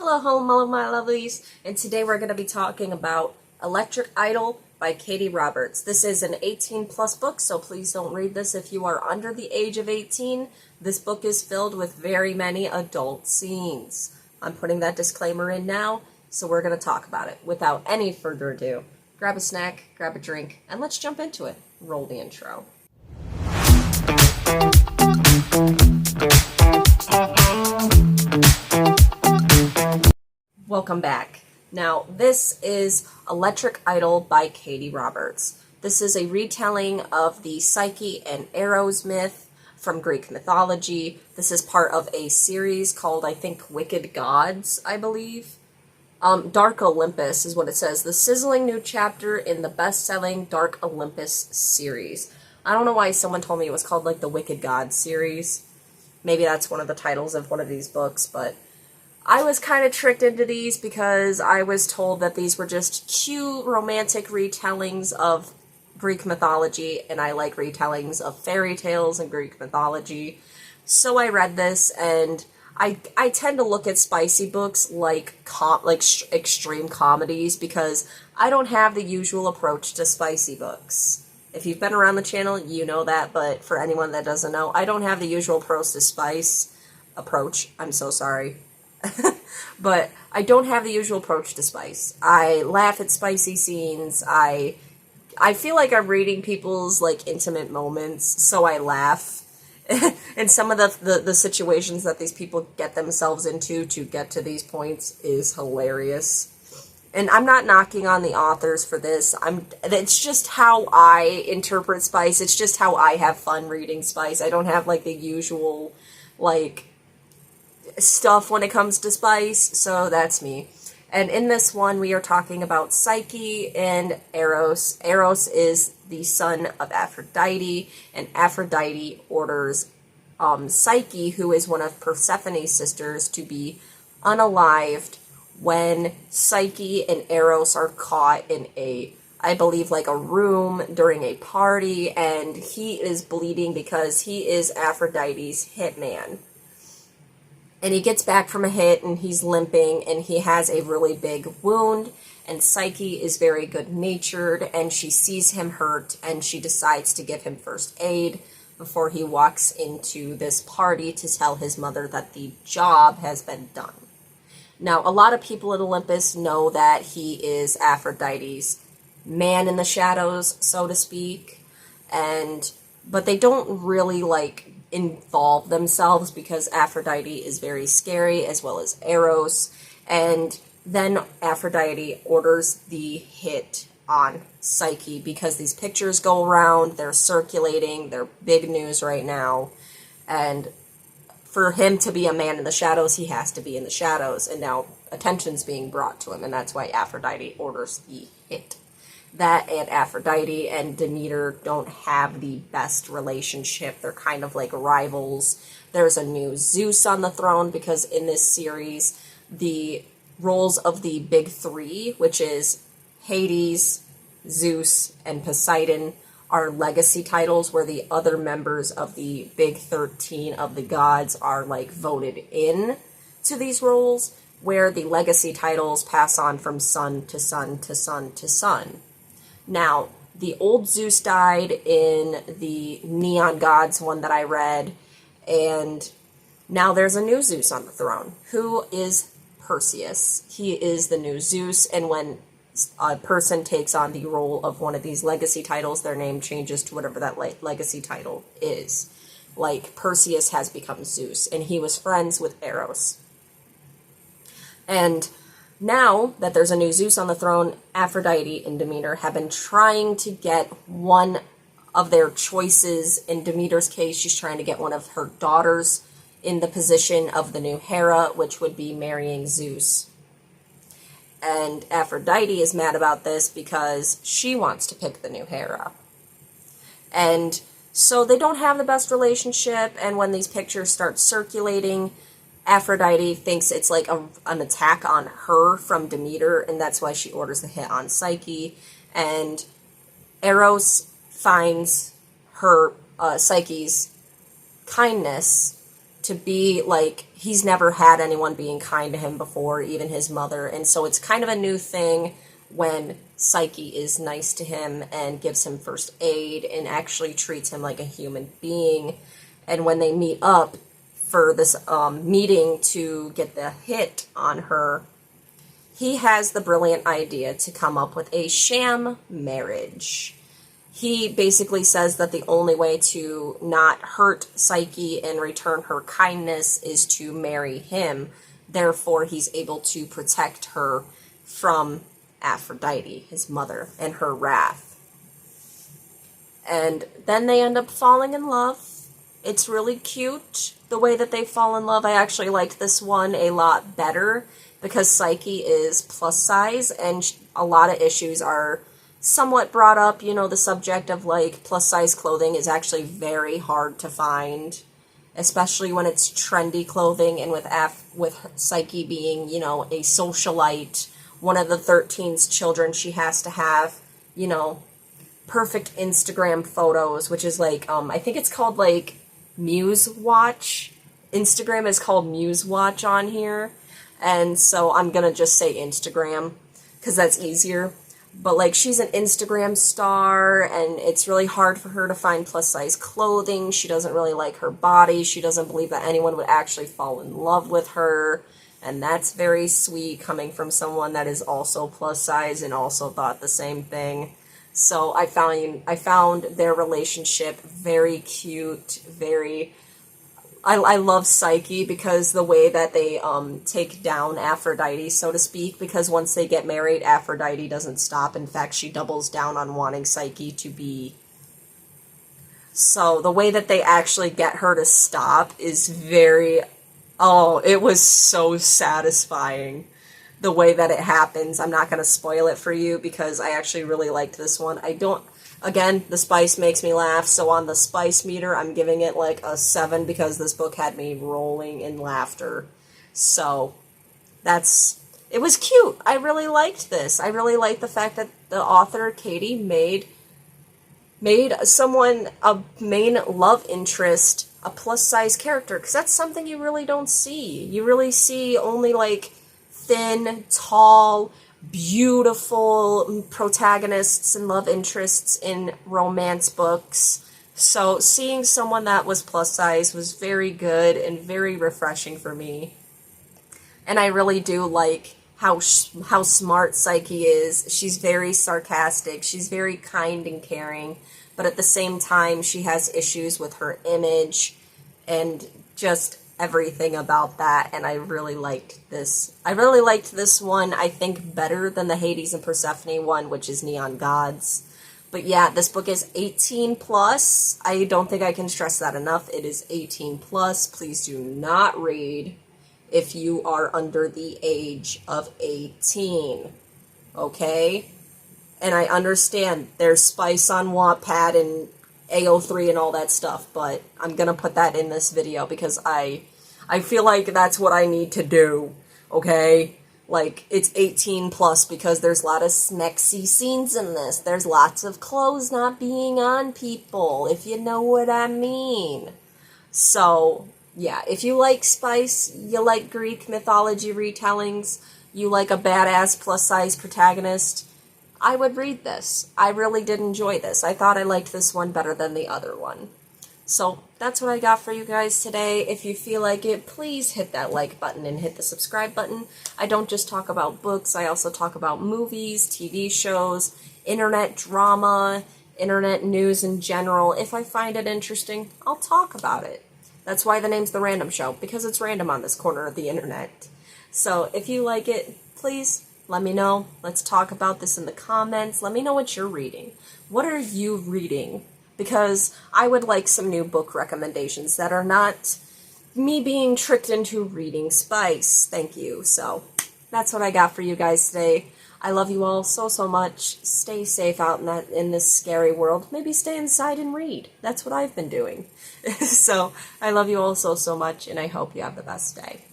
Hello, my lovelies, and today we're going to be talking about Electric Idol by Katie Roberts. This is an 18 plus book, so please don't read this if you are under the age of 18. This book is filled with very many adult scenes. I'm putting that disclaimer in now, so we're going to talk about it. Without any further ado, grab a snack, grab a drink, and let's jump into it. Roll the intro. Welcome back. Now, this is Electric Idol by Katie Roberts. This is a retelling of the Psyche and Eros myth from Greek mythology. This is part of a series called, I think, Wicked Gods, I believe. Dark Olympus is what it says. The sizzling new chapter in the best-selling Dark Olympus series. I don't know why someone told me it was called, like, the Wicked Gods series. Maybe that's one of the titles of one of these books, but I was kind of tricked into these because I was told that these were just cute, romantic retellings of Greek mythology, and I like retellings of fairy tales and Greek mythology. So I read this, and I tend to look at spicy books like extreme comedies because I don't have the usual approach to spicy books. If you've been around the channel, you know that, but for anyone that doesn't know, I don't have the usual approach to spice. I'm so sorry. But I don't have the usual approach to spice. I laugh at spicy scenes. I feel like I'm reading people's, like, intimate moments, so I laugh. And some of the situations that these people get themselves into to get to these points is hilarious. And I'm not knocking on the authors for this. It's just how I interpret spice. It's just how I have fun reading spice. I don't have, like, the usual, like, stuff when it comes to spice, so that's me. And in this one, we are talking about Psyche and Eros. Eros is the son of Aphrodite, and Aphrodite orders Psyche, who is one of Persephone's sisters, to be unalived when Psyche and Eros are caught in I believe, like a room during a party, and he is bleeding because he is Aphrodite's hitman. And he gets back from a hit, and he's limping, and he has a really big wound, and Psyche is very good-natured, and she sees him hurt, and she decides to give him first aid before he walks into this party to tell his mother that the job has been done. Now, a lot of people at Olympus know that he is Aphrodite's man in the shadows, so to speak, but they don't really, like, involve themselves because Aphrodite is very scary, as well as Eros, and then Aphrodite orders the hit on Psyche because these pictures go around, they're circulating, they're big news right now, and for him to be a man in the shadows, he has to be in the shadows, and now attention's being brought to him, and that's why Aphrodite orders the hit. That and Aphrodite and Demeter don't have the best relationship. They're kind of like rivals. There's a new Zeus on the throne because in this series, the roles of the big three, which is Hades, Zeus, and Poseidon, are legacy titles where the other members of the big 13 of the gods are, like, voted in to these roles, where the legacy titles pass on from son to son to son to son. Now, the old Zeus died in the Neon Gods one that I read, and now there's a new Zeus on the throne, who is Perseus. He is the new Zeus, and when a person takes on the role of one of these legacy titles, their name changes to whatever that legacy title is. Like, Perseus has become Zeus, and he was friends with Eros. And now that there's a new Zeus on the throne, Aphrodite and Demeter have been trying to get one of their choices. In Demeter's case, she's trying to get one of her daughters in the position of the new Hera, which would be marrying Zeus. And Aphrodite is mad about this because she wants to pick the new Hera. And so they don't have the best relationship, and when these pictures start circulating, Aphrodite thinks it's like an attack on her from Demeter, and that's why she orders the hit on Psyche. And Eros finds her Psyche's kindness to be like, he's never had anyone being kind to him before, even his mother. And so it's kind of a new thing when Psyche is nice to him and gives him first aid and actually treats him like a human being. And when they meet up for this meeting to get the hit on her, he has the brilliant idea to come up with a sham marriage. He basically says that the only way to not hurt Psyche and return her kindness is to marry him. Therefore, he's able to protect her from Aphrodite, his mother, and her wrath. And then they end up falling in love. It's really cute, the way that they fall in love. I actually liked this one a lot better because Psyche is plus size, and a lot of issues are somewhat brought up. You know, the subject of like plus size clothing is actually very hard to find, especially when it's trendy clothing, and with Psyche being, you know, a socialite, one of the 13's children, she has to have, you know, perfect Instagram photos, which is like, I think it's called like Muse Watch. Instagram is called Muse Watch on here. And so I'm going to just say Instagram because that's easier. But like, she's an Instagram star, and it's really hard for her to find plus size clothing. She doesn't really like her body. She doesn't believe that anyone would actually fall in love with her. And that's very sweet coming from someone that is also plus size and also thought the same thing. So I found their relationship very cute, very... I love Psyche because the way that they take down Aphrodite, so to speak, because once they get married, Aphrodite doesn't stop. In fact, she doubles down on wanting Psyche to be... So the way that they actually get her to stop is very... Oh, it was so satisfying, the way that it happens. I'm not going to spoil it for you because I actually really liked this one. Again, the spice makes me laugh, so on the spice meter, I'm giving it like a 7 because this book had me rolling in laughter. So, it was cute. I really liked this. I really liked the fact that the author, Katie, made someone a main love interest, a plus-size character, because that's something you really don't see. You really see only, like, thin, tall, beautiful protagonists and love interests in romance books. So seeing someone that was plus size was very good and very refreshing for me. And I really do like how smart Psyche is. She's very sarcastic. She's very kind and caring. But at the same time, she has issues with her image and just everything about that, and I really liked this. I really liked this one, I think, better than the Hades and Persephone one, which is Neon Gods. But yeah, this book is 18 plus. I don't think I can stress that enough. It is 18 plus. Please do not read if you are under the age of 18. Okay? And I understand there's spice on Wattpad and AO3 and all that stuff, but I'm gonna put that in this video because I feel like that's what I need to do, okay? Like, it's 18 plus because there's a lot of smexy scenes in this. There's lots of clothes not being on people, if you know what I mean. So, yeah, if you like spice, you like Greek mythology retellings, you like a badass plus-size protagonist, I would read this. I really did enjoy this. I thought I liked this one better than the other one. So that's what I got for you guys today. If you feel like it, please hit that like button and hit the subscribe button. I don't just talk about books. I also talk about movies, TV shows, internet drama, internet news in general. If I find it interesting, I'll talk about it. That's why the name's The Random Show, because it's random on this corner of the internet. So if you like it, please let me know. Let's talk about this in the comments. Let me know what you're reading. What are you reading? Because I would like some new book recommendations that are not me being tricked into reading spice. Thank you. So that's what I got for you guys today. I love you all so, so much. Stay safe out in this scary world. Maybe stay inside and read. That's what I've been doing. So I love you all so, so much, and I hope you have the best day.